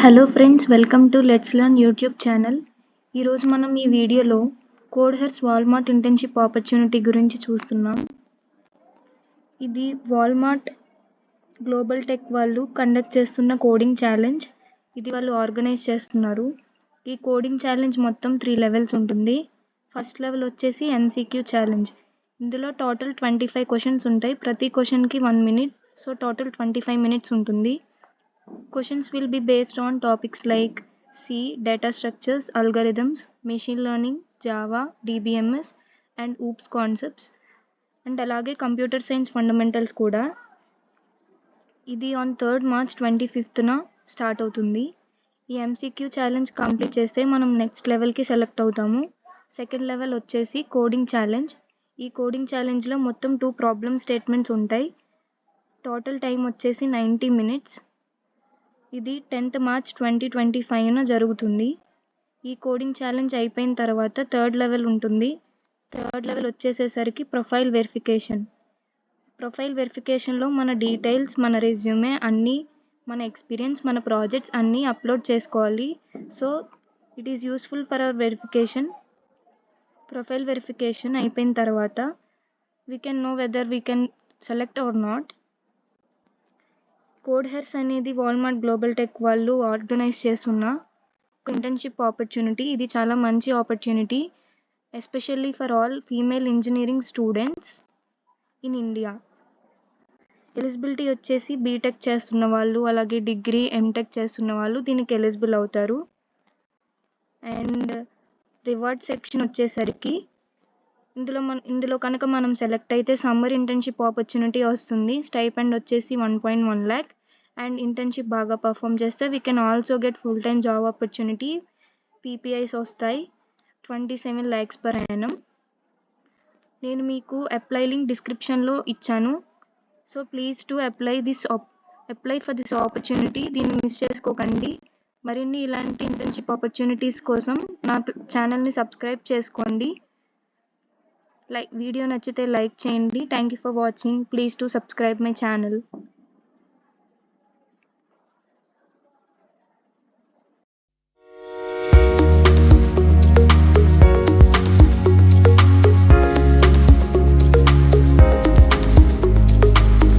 Hello friends, welcome to let's learn YouTube channel. ఈరోజు మనం ఈ వీడియోలో కోడ్హెర్స్ వాల్మార్ట్ ఇంటర్న్షిప్ ఆపర్చునిటీ గురించి చూస్తున్నాం. ఇది వాల్మార్ట్ గ్లోబల్ టెక్ వాళ్ళు కండక్ట్ చేస్తున్న కోడింగ్ ఛాలెంజ్. ఇది వాళ్ళు ఆర్గనైజ్ చేస్తున్నారు. ఈ కోడింగ్ ఛాలెంజ్ మొత్తం 3 లెవెల్స్ ఉంటుంది. ఫస్ట్ లెవెల్ వచ్చేసి MCQ ఛాలెంజ్. ఇందులో టోటల్ 25 క్వశ్చన్స్ ఉంటాయి. ప్రతి క్వశ్చన్కి 1 మినిట్, సో టోటల్ 25 మినిట్స్ ఉంటుంది. Questions will be based on topics like C, data structures, algorithms, machine learning, Java, DBMS and OOPS concepts, and అలాగే computer science fundamentals కూడా. ఇది on 3rd March 25న start అవుతుంది. ఈ MCQ challenge complete చేస్తే మనం next లెవెల్కి select అవుతాము. Second level వచ్చేసి కోడింగ్ ఛాలెంజ్. ఈ కోడింగ్ ఛాలెంజ్లో మొత్తం 2 ప్రాబ్లమ్ స్టేట్మెంట్స్ ఉంటాయి. టోటల్ టైం వచ్చేసి 90 మినిట్స్. ఇది 10th March 2025న జరుగుతుంది. ఈ కోడింగ్ ఛాలెంజ్ అయిపోయిన తర్వాత థర్డ్ లెవెల్ ఉంటుంది. థర్డ్ లెవెల్ వచ్చేసేసరికి ప్రొఫైల్ వెరిఫికేషన్. ప్రొఫైల్ వెరిఫికేషన్లో మన డీటెయిల్స్, మన రెజ్యూమే అన్నీ, మన ఎక్స్పీరియన్స్, మన ప్రాజెక్ట్స్ అన్నీ అప్లోడ్ చేసుకోవాలి. So it is useful for our verification. Profile verification అయిపోయిన తర్వాత we can know whether we can select or not. CodeHers అనేది వాల్మార్ట్ గ్లోబల్ టెక్ వాళ్ళు ఆర్గనైజ్ చేస్తున్న ఒక ఇంటర్న్షిప్ ఆపర్చునిటీ. ఇది చాలా మంచి opportunity, especially for all female engineering students in India. Eligibility వచ్చేసి బీటెక్ చేస్తున్న వాళ్ళు, అలాగే డిగ్రీ, ఎంటెక్ చేస్తున్న వాళ్ళు దీనికి ఎలిజిబుల్ అవుతారు. అండ్ రివార్డ్ సెక్షన్ వచ్చేసరికి ఇందులో కనుక మనం సెలెక్ట్ అయితే సమ్మర్ ఇంటర్న్షిప్ ఆపర్చునిటీ వస్తుంది. స్టైపెండ్ వచ్చేసి 1.1 lakh. అండ్ ఇంటర్న్షిప్ బాగా పర్ఫామ్ చేస్తే we can also get full time job opportunity. PPIs వస్తాయి 27 lakhs per annum. నేను మీకు అప్లై లింక్ డిస్క్రిప్షన్లో ఇచ్చాను. So please to apply for this opportunity. దీన్ని మిస్ చేసుకోకండి. మరిన్ని ఇలాంటి ఇంటర్న్షిప్ ఆపర్చునిటీస్ కోసం నా ఛానల్ని సబ్స్క్రైబ్ చేసుకోండి. వీడియో నచ్చితే లైక్ చేయండి. Thank you for watching. Please to subscribe my channel.